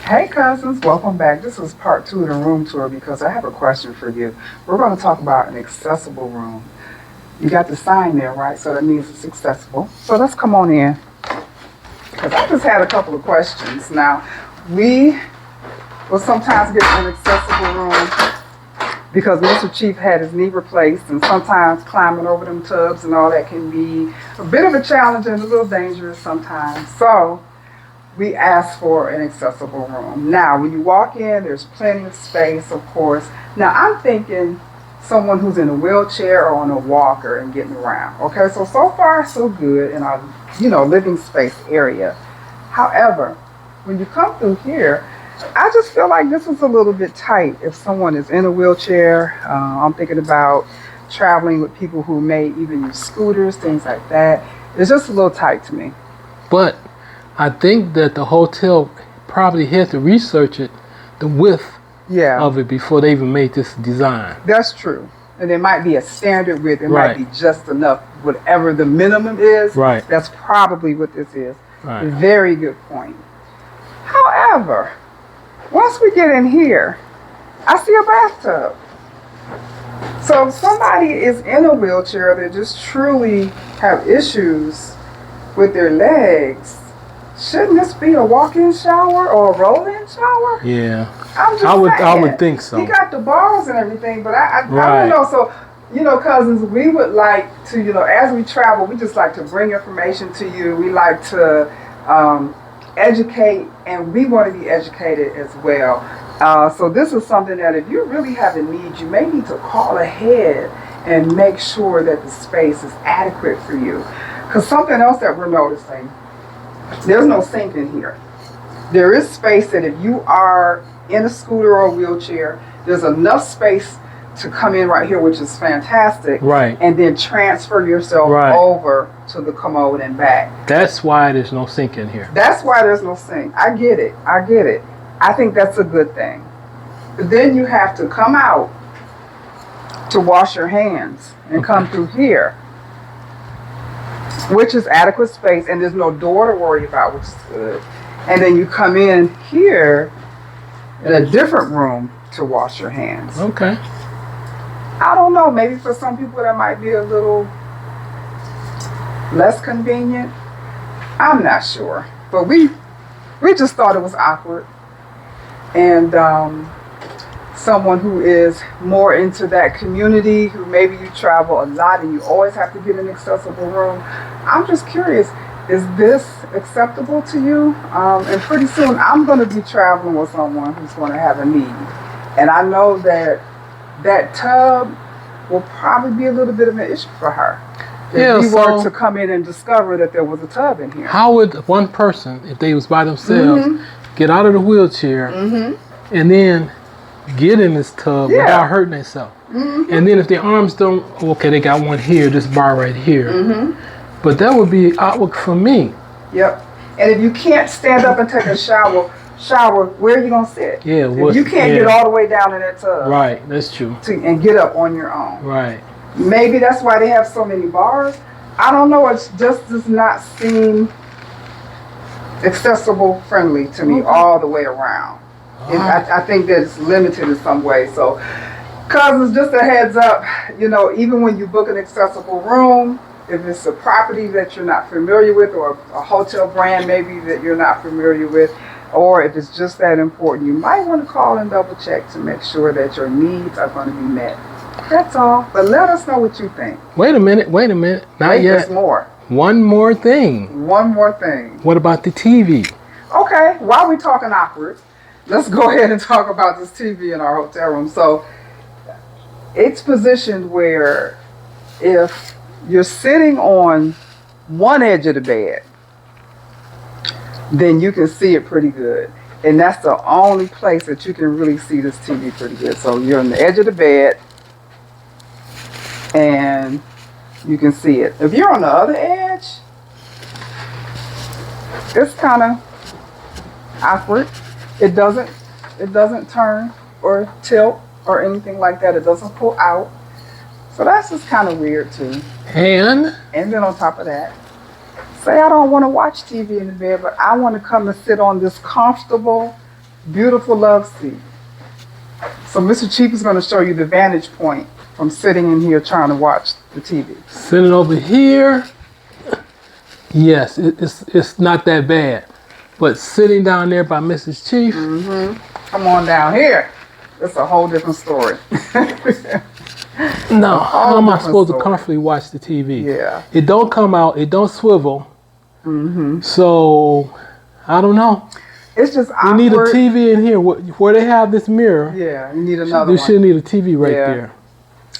Hey cousins, welcome back. This is part 2 of the room tour because I have a question for you. We're going to talk about an accessible room. You got the sign there, right? So that means it's accessible. So let's come on in. Because I just had a couple of questions. Now, we will sometimes get an accessible room because Mr. Chief had his knee replaced, and sometimes climbing over them tubs and all that can be a bit of a challenge and a little dangerous sometimes. So we asked for an accessible room. Now, when you walk in, there's plenty of space, of course. Now, I'm thinking someone who's in a wheelchair or on a walker and getting around. Okay, so far, so good in our, living space area. However, when you come through here, I just feel like this is a little bit tight if someone is in a wheelchair. I'm thinking about traveling with people who may even use scooters, things like that. It's just a little tight to me. But I think that the hotel probably had to research it, the width of it, before they even made this design. That's true. And there might be a standard width. It might be just enough. Whatever the minimum is, that's probably what this is. Right. Very good point. However, once we get in here, I see a bathtub. So if somebody is in a wheelchair that just truly have issues with their legs, shouldn't this be a walk-in shower or a roll-in shower? Yeah, I would think so. You got the bars and everything, but I don't know. So, cousins, we would like to, as we travel, we just like to bring information to you. We like to educate, and we want to be educated as well. So this is something that if you really have a need, you may need to call ahead and make sure that the space is adequate for you. Because something else that we're noticing, there's no sink in here. There is space that if you are in a scooter or a wheelchair, there's enough space to come in right here, which is fantastic. Right. And then transfer yourself over to the commode and back. That's why there's no sink in here. That's why there's no sink. I get it. I think that's a good thing. But then you have to come out to wash your hands and come through here, which is adequate space, and there's no door to worry about, which is good. And then you come in here in a different room to wash your hands. Okay. I don't know, maybe for some people that might be a little less convenient. I'm not sure. But we just thought it was awkward. And someone who is more into that community, who maybe you travel a lot and you always have to get an accessible room. I'm just curious, is this acceptable to you? And pretty soon I'm going to be traveling with someone who's going to have a need. And I know that tub will probably be a little bit of an issue for her. If you were to come in and discover that there was a tub in here. How would one person, if they was by themselves, get out of the wheelchair and then get in this tub without hurting themselves? And then if their arms don't, they got one here, this bar right here. But that would be awkward for me. Yep. And if you can't stand up and take a shower, where are you going to sit? Yeah. If you can't get all the way down in that tub. Right, that's true. And get up on your own. Right. Maybe that's why they have so many bars. I don't know. It just does not seem accessible friendly to me all the way around. I think that it's limited in some way. So, cousins, just a heads up, even when you book an accessible room, if it's a property that you're not familiar with, or a hotel brand maybe that you're not familiar with, or if it's just that important, you might want to call and double check to make sure that your needs are going to be met. That's all. But let us know what you think. Wait a minute. Not yet. There's more. One more thing. What about the TV? Okay, while we're talking awkward, let's go ahead and talk about this TV in our hotel room. So it's positioned where if you're sitting on one edge of the bed, then you can see it pretty good. And that's the only place that you can really see this TV pretty good. So you're on the edge of the bed and you can see it. If you're on the other edge, it's kind of awkward. It doesn't turn or tilt or anything like that. It doesn't pull out. So that's just kind of weird too. And then on top of that, say I don't want to watch TV in the bed, but I want to come and sit on this comfortable Beautiful love seat. So Mr. Chief is going to show you the vantage point from sitting in here trying to watch the TV. Sitting over here, yes, it's not that bad. But sitting down there by Mrs. Chief, Come on down here. It's a whole different story. no, how am I supposed to story. comfortably watch the TV? Yeah. It don't come out, it don't swivel. So, I don't know. It's just You awkward. need a TV in here where they have this mirror. Yeah, you need another You one. should need a TV right there.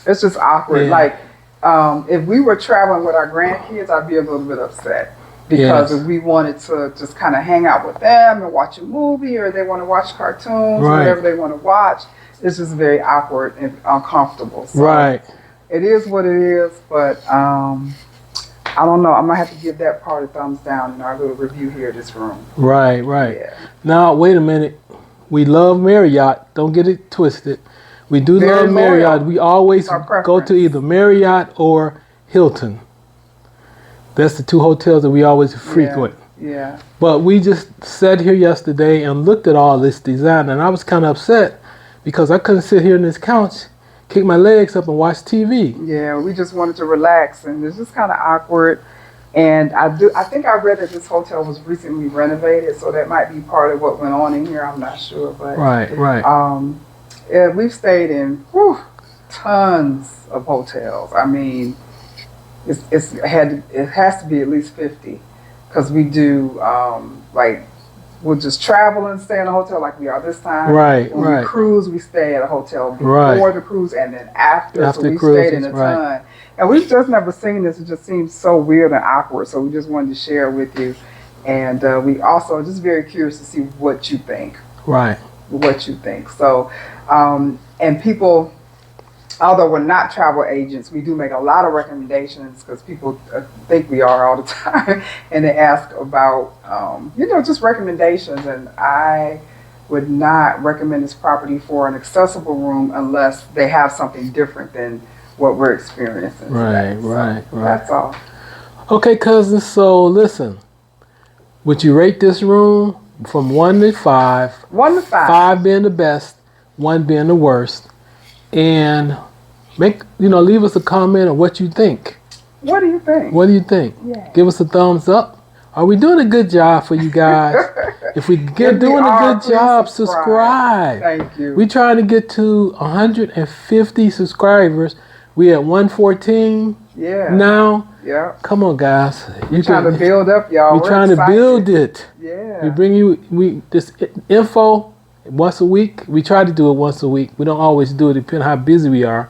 It's just awkward. Yeah. Like, if we were traveling with our grandkids, I'd be a little bit upset. Because Yes. if we wanted to just kind of hang out with them and watch a movie, or they want to watch cartoons, or Right. whatever they want to watch, it's just very awkward and uncomfortable. So Right. it is what it is, but I don't know. I'm going to have to give that part a thumbs down in our little review here of this room. Right. Yeah. Now, wait a minute. We love Marriott. Don't get it twisted. We do Very love Marriott. loyal. We always Our go preference. to either Marriott or Hilton. That's the two hotels that we always frequent. Yeah. But we just sat here yesterday and looked at all this design, and I was kind of upset because I couldn't sit here on this couch, kick my legs up, and watch TV. Yeah, we just wanted to relax, and it's just kind of awkward. And I think I read that this hotel was recently renovated, so that might be part of what went on in here. I'm not sure, but Right. yeah, we've stayed in tons of hotels. I mean, it has to be at least 50, because we do like we'll just travel and stay in a hotel like we are this time. Right, When we cruise, we stay at a hotel before the cruise and then after. So we stayed in a ton. And we've just never seen this. It just seems so weird and awkward. So we just wanted to share with you. And we also just very curious to see what you think. Right. What you think. So, and people, although we're not travel agents, we do make a lot of recommendations because people think we are all the time. And they ask about, just recommendations. And I would not recommend this property for an accessible room unless they have something different than what we're experiencing today. Right. That's all. Okay, cousins, so listen. Would you rate this room from 1 to 5? 1 to 5. 5 being the best, 1 being the worst. And leave us a comment on what you think. What do you think? What do you think? Yeah. Give us a thumbs up. Are we doing a good job for you guys? If we If get we doing a are, good please job, subscribe. Thank you. We trying to get to 150 subscribers. We at 114 now. Yeah. Come on, guys. We're trying to build up, y'all. We're trying excited. to build it. Yeah. We bring you this info once a week. We try to do it once a week. We don't always do it, depending how busy we are.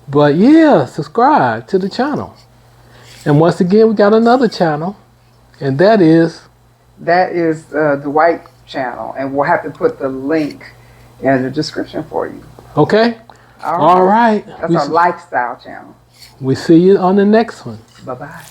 But yeah, subscribe to the channel. And once again, we got another channel, and that is the White channel, and we'll have to put the link in the description for you. okay. All right. That's our lifestyle channel. We see you on the next one. Bye-bye.